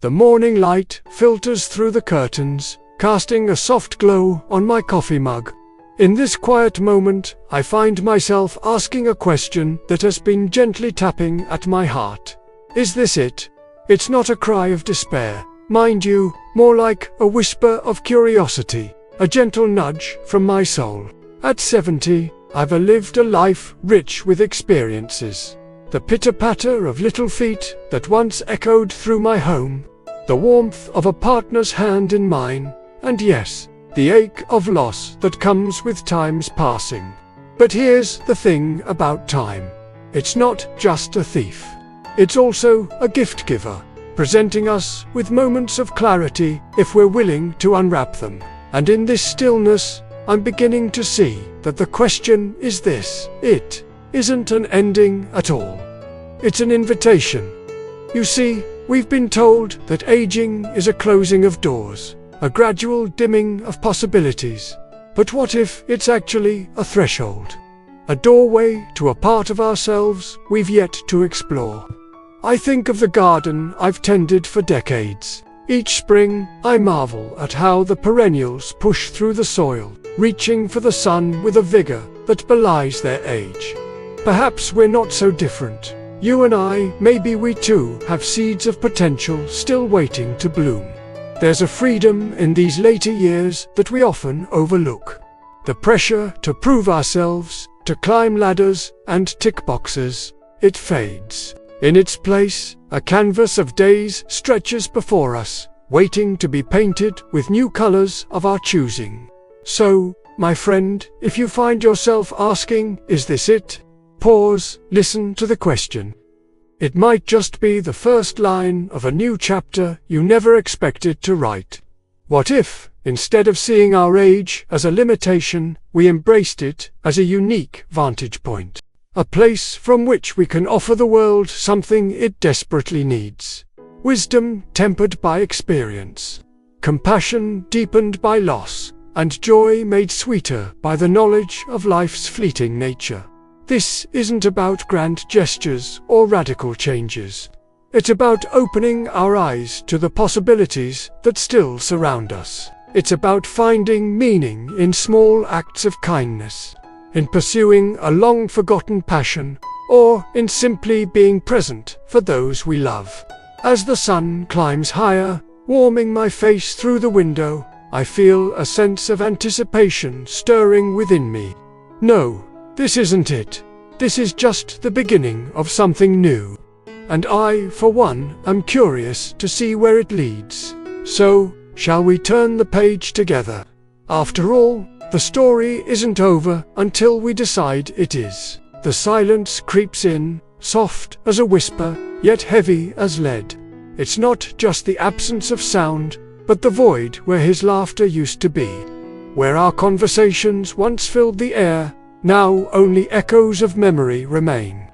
The morning light filters through the curtains, casting a soft glow on my coffee mug. In this quiet moment, I find myself asking a question that has been gently tapping at my heart. Is this it? It's not a cry of despair, mind you, more like a whisper of curiosity, a gentle nudge from my soul. At 70, I've lived a life rich with experiences. The pitter-patter of little feet that once echoed through my home, the warmth of a partner's hand in mine, and yes, the ache of loss that comes with time's passing. But here's the thing about time. It's not just a thief. It's also a gift giver, presenting us with moments of clarity if we're willing to unwrap them. And in this stillness, I'm beginning to see that the question is this: it isn't an ending at all. It's an invitation. You see, we've been told that aging is a closing of doors, a gradual dimming of possibilities. But what if it's actually a threshold? A doorway to a part of ourselves we've yet to explore. I think of the garden I've tended for decades. Each spring, I marvel at how the perennials push through the soil, reaching for the sun with a vigor that belies their age. Perhaps we're not so different. You and I, maybe we too have seeds of potential still waiting to bloom. There's a freedom in these later years that we often overlook. The pressure to prove ourselves, to climb ladders and tick boxes, it fades. In its place, a canvas of days stretches before us, waiting to be painted with new colors of our choosing. So, my friend, if you find yourself asking, is this it? Pause, listen to the question. It might just be the first line of a new chapter you never expected to write. What if, instead of seeing our age as a limitation, we embraced it as a unique vantage point? A place from which we can offer the world something it desperately needs. Wisdom tempered by experience. Compassion deepened by loss. And joy made sweeter by the knowledge of life's fleeting nature. This isn't about grand gestures or radical changes. It's about opening our eyes to the possibilities that still surround us. It's about finding meaning in small acts of kindness, in pursuing a long-forgotten passion, or in simply being present for those we love. As the sun climbs higher, warming my face through the window, I feel a sense of anticipation stirring within me. No, this isn't it. This is just the beginning of something new. And I, for one, am curious to see where it leads. So, shall we turn the page together? After all, the story isn't over until we decide it is. The silence creeps in, soft as a whisper, yet heavy as lead. It's not just the absence of sound, but the void where his laughter used to be. Where our conversations once filled the air, now only echoes of memory remain.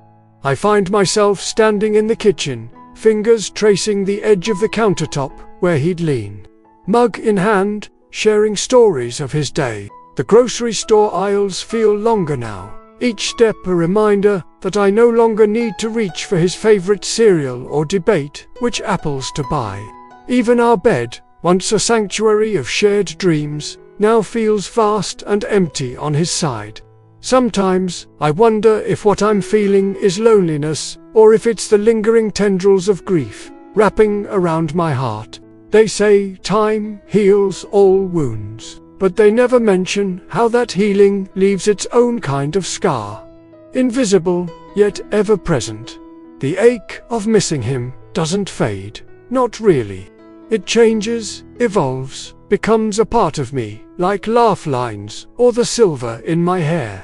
I find myself standing in the kitchen, fingers tracing the edge of the countertop where he'd lean. Mug in hand, sharing stories of his day. The grocery store aisles feel longer now, each step a reminder that I no longer need to reach for his favorite cereal or debate which apples to buy. Even our bed, once a sanctuary of shared dreams, now feels vast and empty on his side. Sometimes, I wonder if what I'm feeling is loneliness, or if it's the lingering tendrils of grief, wrapping around my heart. They say time heals all wounds, but they never mention how that healing leaves its own kind of scar. Invisible, yet ever present. The ache of missing him doesn't fade, not really. It changes, evolves, becomes a part of me, like laugh lines or the silver in my hair.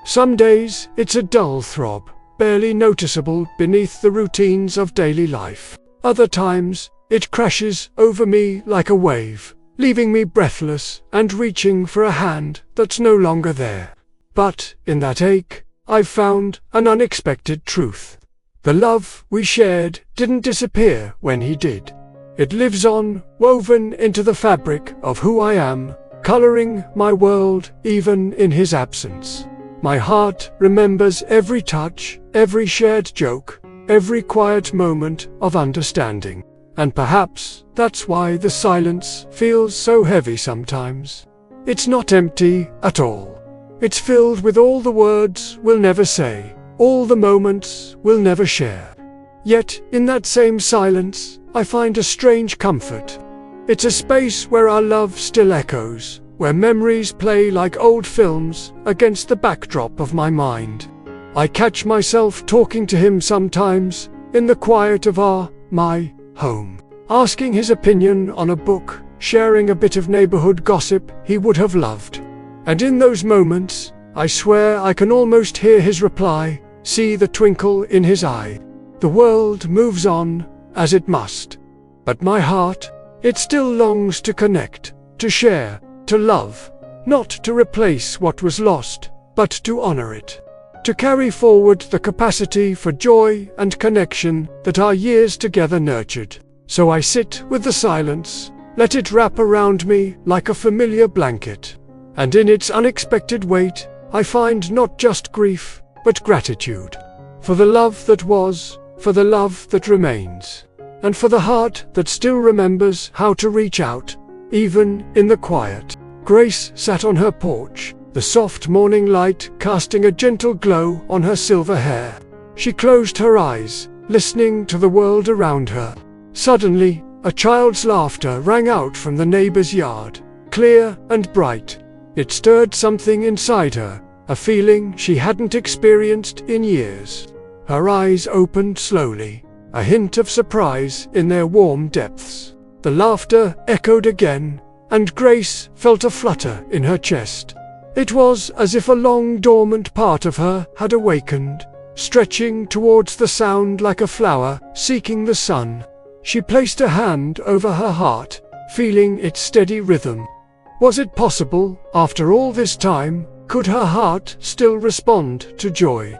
Some days, it's a dull throb, barely noticeable beneath the routines of daily life. Other times, it crashes over me like a wave, leaving me breathless and reaching for a hand that's no longer there. But, in that ache, I've found an unexpected truth. The love we shared didn't disappear when he did. It lives on, woven into the fabric of who I am, coloring my world even in his absence. My heart remembers every touch, every shared joke, every quiet moment of understanding. And perhaps that's why the silence feels so heavy sometimes. It's not empty at all. It's filled with all the words we'll never say, all the moments we'll never share. Yet, in that same silence, I find a strange comfort. It's a space where our love still echoes, where memories play like old films against the backdrop of my mind. I catch myself talking to him sometimes, in the quiet of my home, asking his opinion on a book, sharing a bit of neighborhood gossip he would have loved. And in those moments, I swear I can almost hear his reply, see the twinkle in his eye. The world moves on, as it must. But my heart, it still longs to connect, to share, to love, not to replace what was lost, but to honor it. To carry forward the capacity for joy and connection that our years together nurtured. So I sit with the silence, let it wrap around me like a familiar blanket. And in its unexpected weight, I find not just grief, but gratitude. For the love that was, for the love that remains, and for the heart that still remembers how to reach out, even in the quiet. Grace sat on her porch, the soft morning light casting a gentle glow on her silver hair. She closed her eyes, listening to the world around her. Suddenly, a child's laughter rang out from the neighbor's yard, clear and bright. It stirred something inside her, a feeling she hadn't experienced in years. Her eyes opened slowly, a hint of surprise in their warm depths. The laughter echoed again, and Grace felt a flutter in her chest. It was as if a long dormant part of her had awakened, stretching towards the sound like a flower seeking the sun. She placed a hand over her heart, feeling its steady rhythm. Was it possible, after all this time, could her heart still respond to joy?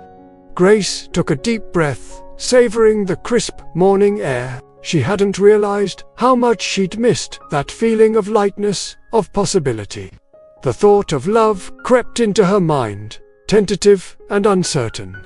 Grace took a deep breath, savoring the crisp morning air. She hadn't realized how much she'd missed that feeling of lightness, of possibility. The thought of love crept into her mind, tentative and uncertain.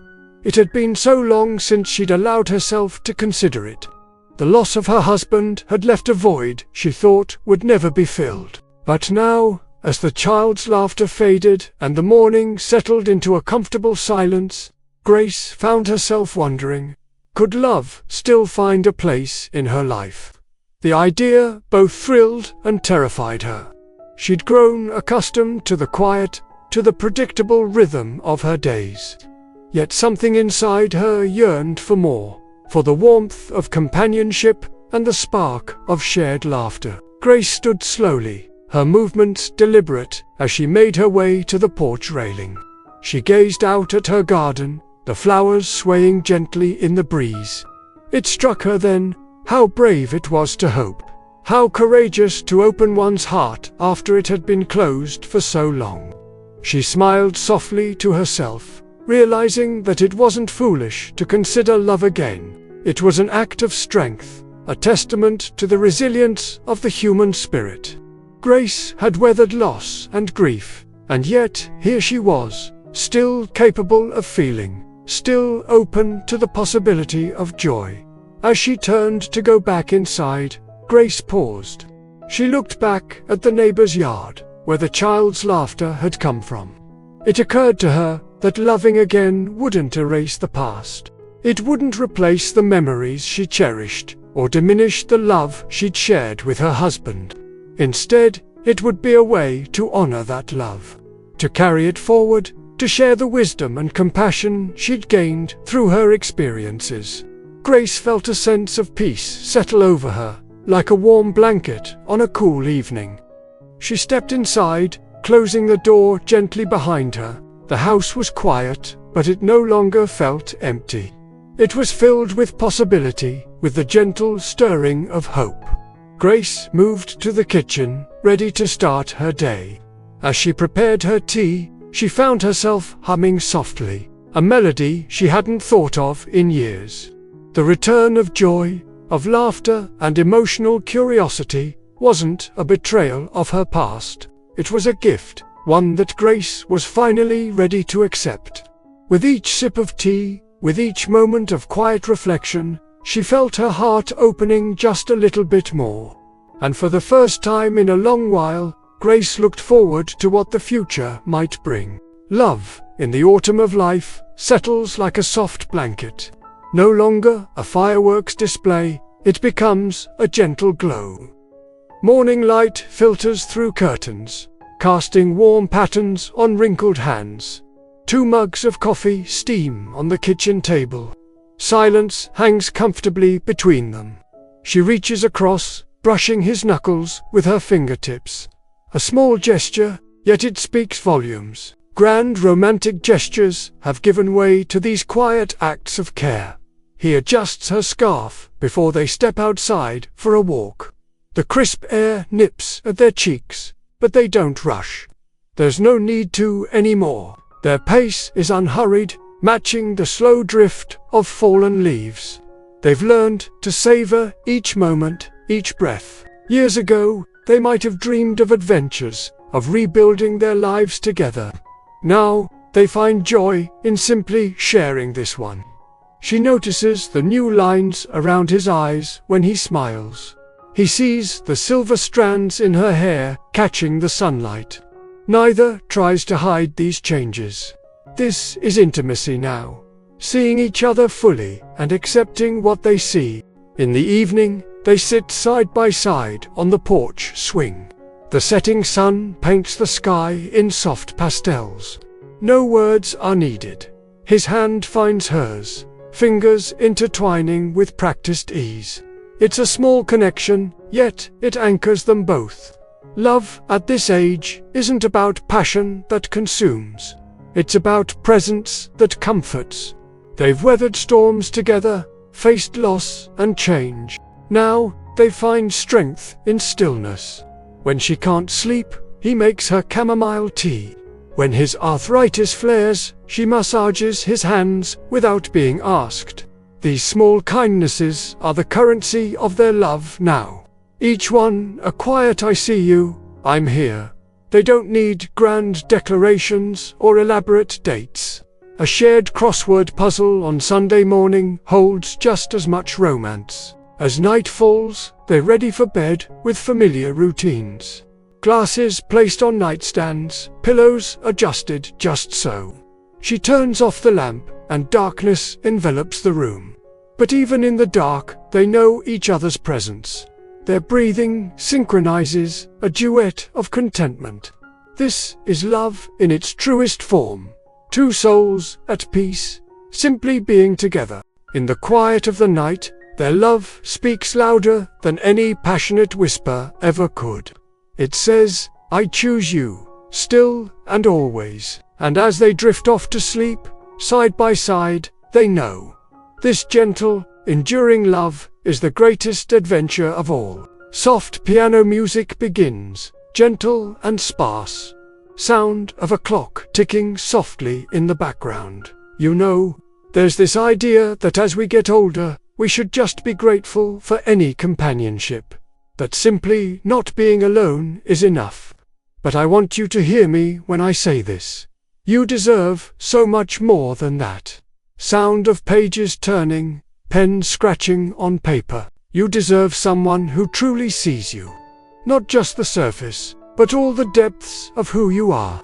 It had been so long since she'd allowed herself to consider it. The loss of her husband had left a void she thought would never be filled. But now, as the child's laughter faded and the morning settled into a comfortable silence, Grace found herself wondering, could love still find a place in her life? The idea both thrilled and terrified her. She'd grown accustomed to the quiet, to the predictable rhythm of her days. Yet something inside her yearned for more, for the warmth of companionship and the spark of shared laughter. Grace stood slowly, her movements deliberate, as she made her way to the porch railing. She gazed out at her garden, the flowers swaying gently in the breeze. It struck her then how brave it was to hope, how courageous to open one's heart after it had been closed for so long. She smiled softly to herself, realizing that it wasn't foolish to consider love again. It was an act of strength, a testament to the resilience of the human spirit. Grace had weathered loss and grief, and yet here she was, still capable of feeling, still open to the possibility of joy. As she turned to go back inside, Grace paused. She looked back at the neighbor's yard, where the child's laughter had come from. It occurred to her that loving again wouldn't erase the past. It wouldn't replace the memories she cherished, or diminish the love she'd shared with her husband. Instead, it would be a way to honor that love, to carry it forward, to share the wisdom and compassion she'd gained through her experiences. Grace felt a sense of peace settle over her, like a warm blanket on a cool evening. She stepped inside, closing the door gently behind her. The house was quiet, but it no longer felt empty. It was filled with possibility, with the gentle stirring of hope. Grace moved to the kitchen, ready to start her day. As she prepared her tea, she found herself humming softly, a melody she hadn't thought of in years. The return of joy, of laughter and emotional curiosity wasn't a betrayal of her past. It was a gift, one that Grace was finally ready to accept. With each sip of tea, with each moment of quiet reflection, She felt her heart opening just a little bit more. And for the first time in a long while, Grace looked forward to what the future might bring. Love, in the autumn of life, settles like a soft blanket. No longer a fireworks display, it becomes a gentle glow. Morning light filters through curtains, casting warm patterns on wrinkled hands. 2 mugs of coffee steam on the kitchen table. Silence hangs comfortably between them. She reaches across, brushing his knuckles with her fingertips. A small gesture, yet it speaks volumes. Grand romantic gestures have given way to these quiet acts of care. He adjusts her scarf before they step outside for a walk. The crisp air nips at their cheeks, but they don't rush. There's no need to anymore. Their pace is unhurried, matching the slow drift of fallen leaves. They've learned to savor each moment, each breath. Years ago, they might have dreamed of adventures, of rebuilding their lives together. Now, they find joy in simply sharing this one. She notices the new lines around his eyes when he smiles. He sees the silver strands in her hair catching the sunlight. Neither tries to hide these changes. This is intimacy now, seeing each other fully and accepting what they see. In the evening, they sit side by side on the porch swing. The setting sun paints the sky in soft pastels. No words are needed. His hand finds hers, fingers intertwining with practiced ease. It's a small connection, yet it anchors them both. Love at this age isn't about passion that consumes. It's about presence that comforts. They've weathered storms together, faced loss and change. Now, they find strength in stillness. When she can't sleep, he makes her chamomile tea. When his arthritis flares, she massages his hands without being asked. These small kindnesses are the currency of their love now. Each one a quiet "I see you, I'm here." They don't need grand declarations or elaborate dates. A shared crossword puzzle on Sunday morning holds just as much romance. As night falls, they're ready for bed with familiar routines. Glasses placed on nightstands, pillows adjusted just so. She turns off the lamp, and darkness envelops the room. But even in the dark, they know each other's presence. Their breathing synchronizes, a duet of contentment. This is love in its truest form. 2 souls at peace, simply being together. In the quiet of the night, their love speaks louder than any passionate whisper ever could. It says, "I choose you, still and always." And as they drift off to sleep, side by side, they know. This gentle, enduring love is the greatest adventure of all. Soft piano music begins, gentle and sparse. Sound of a clock ticking softly in the background. You know, there's this idea that as we get older, we should just be grateful for any companionship. That simply not being alone is enough. But I want you to hear me when I say this. You deserve so much more than that. Sound of pages turning, pen scratching on paper. You deserve someone who truly sees you. Not just the surface, but all the depths of who you are.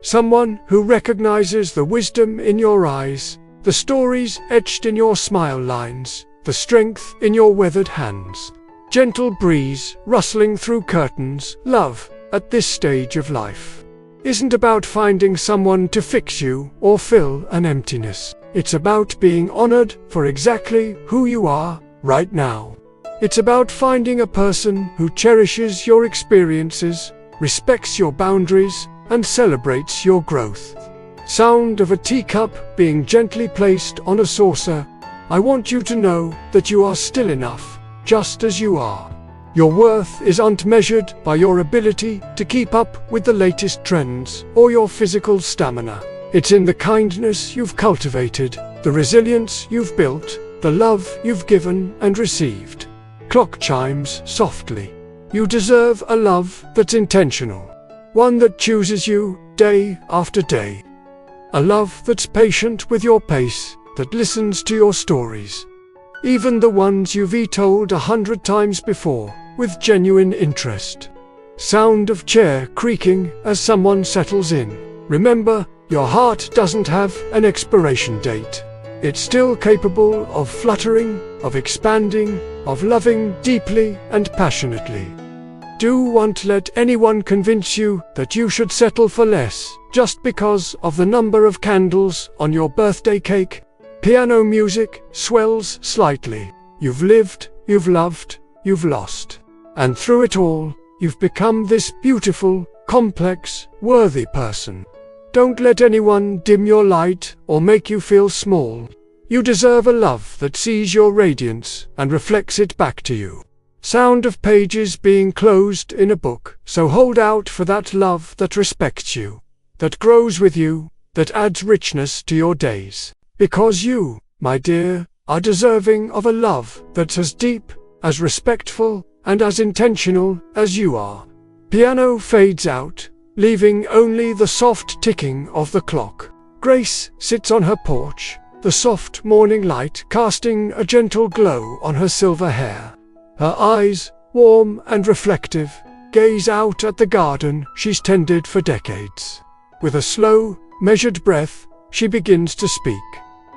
Someone who recognizes the wisdom in your eyes, the stories etched in your smile lines, the strength in your weathered hands. Gentle breeze rustling through curtains. Love, at this stage of life, isn't about finding someone to fix you or fill an emptiness. It's about being honored for exactly who you are right now. It's about finding a person who cherishes your experiences, respects your boundaries, and celebrates your growth. Sound of a teacup being gently placed on a saucer. I want you to know that you are still enough, just as you are. Your worth isn't measured by your ability to keep up with the latest trends or your physical stamina. It's in the kindness you've cultivated, the resilience you've built, the love you've given and received. Clock chimes softly. You deserve a love that's intentional. One that chooses you day after day. A love that's patient with your pace, that listens to your stories. even the ones you've vetoed 100 times before, with genuine interest. Sound of chair creaking as someone settles in. Remember, your heart doesn't have an expiration date. It's still capable of fluttering, of expanding, of loving deeply and passionately. Don't let anyone convince you that you should settle for less just because of the number of candles on your birthday cake. Piano music swells slightly. You've lived, you've loved, you've lost. And through it all, you've become this beautiful, complex, worthy person. Don't let anyone dim your light or make you feel small. You deserve a love that sees your radiance and reflects it back to you. Sound of pages being closed in a book, so hold out for that love that respects you, that grows with you, that adds richness to your days. Because you, my dear, are deserving of a love that's as deep, as respectful, and as intentional as you are. Piano fades out, leaving only the soft ticking of the clock. Grace sits on her porch, the soft morning light casting a gentle glow on her silver hair. Her eyes, warm and reflective, gaze out at the garden she's tended for decades. With a slow, measured breath, she begins to speak.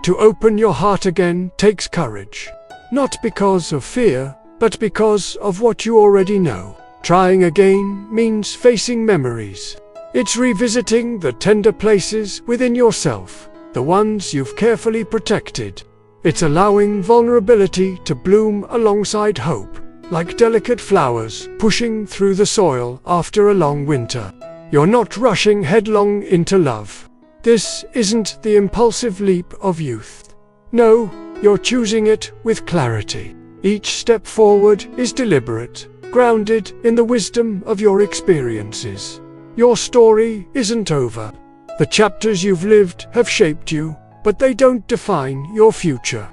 To open your heart again takes courage. Not because of fear, but because of what you already know. Trying again means facing memories. It's revisiting the tender places within yourself, the ones you've carefully protected. It's allowing vulnerability to bloom alongside hope, like delicate flowers pushing through the soil after a long winter. You're not rushing headlong into love. This isn't the impulsive leap of youth. No, you're choosing it with clarity. Each step forward is deliberate, grounded in the wisdom of your experiences. Your story isn't over. The chapters you've lived have shaped you, but they don't define your future.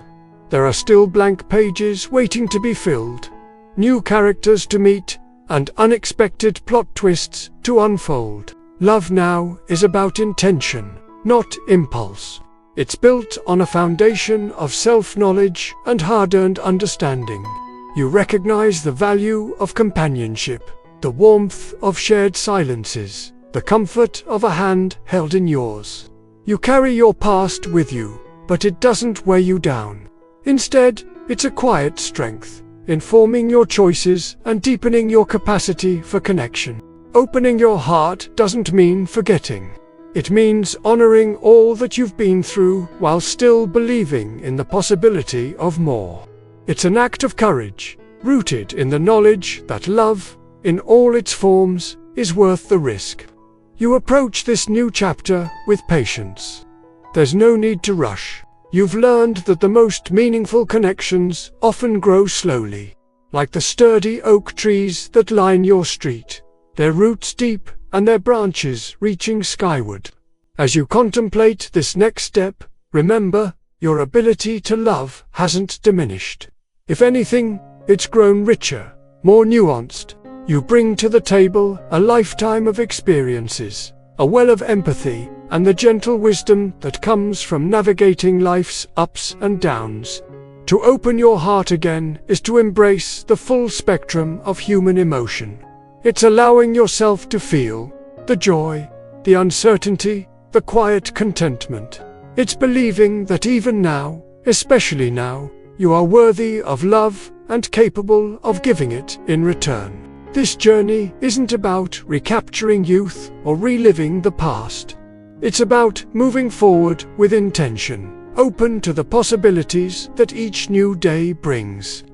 There are still blank pages waiting to be filled, new characters to meet, and unexpected plot twists to unfold. Love now is about intention, not impulse. It's built on a foundation of self-knowledge and hard-earned understanding. You recognize the value of companionship, the warmth of shared silences, the comfort of a hand held in yours. You carry your past with you, but it doesn't weigh you down. Instead, it's a quiet strength, informing your choices and deepening your capacity for connection. Opening your heart doesn't mean forgetting. It means honoring all that you've been through while still believing in the possibility of more. It's an act of courage, rooted in the knowledge that love, in all its forms, is worth the risk. You approach this new chapter with patience. There's no need to rush. You've learned that the most meaningful connections often grow slowly, like the sturdy oak trees that line your street, their roots deep and their branches reaching skyward. As you contemplate this next step, remember, your ability to love hasn't diminished. If anything, it's grown richer, more nuanced. You bring to the table a lifetime of experiences, a well of empathy, and the gentle wisdom that comes from navigating life's ups and downs. To open your heart again is to embrace the full spectrum of human emotion. It's allowing yourself to feel the joy, the uncertainty, the quiet contentment. It's believing that even now, especially now, you are worthy of love and capable of giving it in return. This journey isn't about recapturing youth or reliving the past. It's about moving forward with intention, open to the possibilities that each new day brings.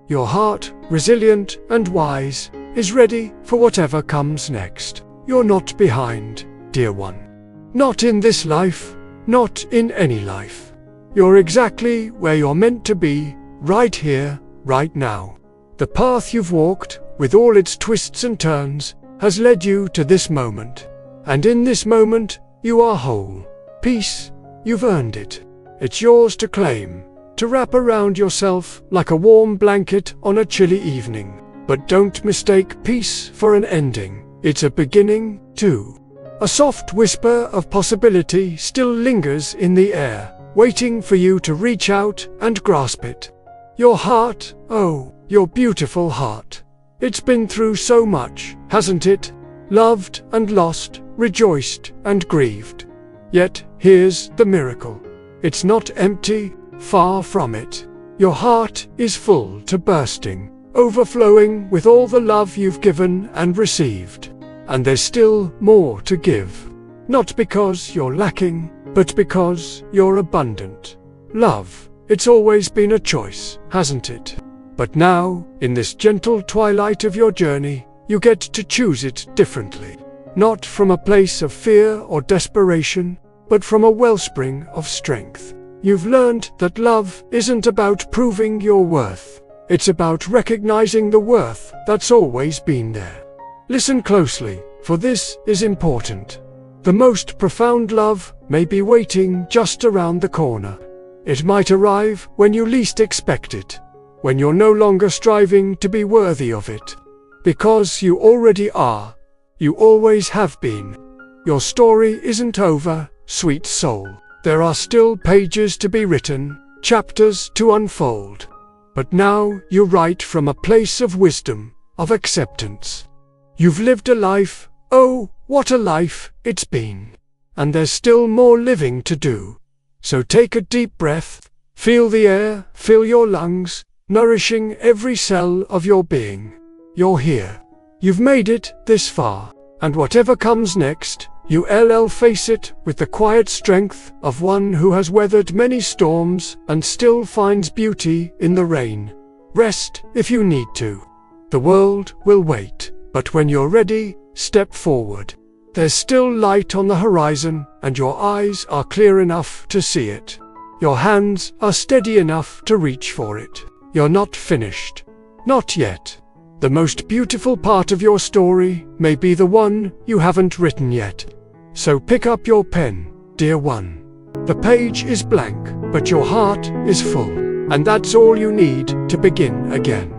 Your heart, resilient and wise, is ready for whatever comes next. You're not behind, dear one. Not in this life, not in any life. You're exactly where you're meant to be, right here, right now. The path you've walked, with all its twists and turns, has led you to this moment. And in this moment, you are whole. Peace, you've earned it. It's yours to claim, to wrap around yourself like a warm blanket on a chilly evening. But don't mistake peace for an ending. It's a beginning, too. A soft whisper of possibility still lingers in the air, waiting for you to reach out and grasp it. Your heart, oh, your beautiful heart. It's been through so much, hasn't it? Loved and lost, rejoiced and grieved. Yet, here's the miracle. It's not empty, far from it. Your heart is full to bursting, overflowing with all the love you've given and received. And there's still more to give. Not because you're lacking, but because you're abundant. Love, it's always been a choice, hasn't it? But now, in this gentle twilight of your journey, you get to choose it differently. Not from a place of fear or desperation, but from a wellspring of strength. You've learned that love isn't about proving your worth. It's about recognizing the worth that's always been there. Listen closely, for this is important. The most profound love may be waiting just around the corner. It might arrive when you least expect it, when you're no longer striving to be worthy of it. Because you already are. You always have been. Your story isn't over, sweet soul. There are still pages to be written, chapters to unfold. But now you write from a place of wisdom, of acceptance. You've lived a life, oh, what a life it's been. And there's still more living to do. So take a deep breath, feel the air, fill your lungs, nourishing every cell of your being. You're here. You've made it this far. And whatever comes next, you'll face it with the quiet strength of one who has weathered many storms and still finds beauty in the rain. Rest if you need to. The world will wait, but when you're ready, step forward. There's still light on the horizon, and your eyes are clear enough to see it. Your hands are steady enough to reach for it. You're not finished. Not yet. The most beautiful part of your story may be the one you haven't written yet. So pick up your pen, dear one. The page is blank, but your heart is full, and that's all you need to begin again.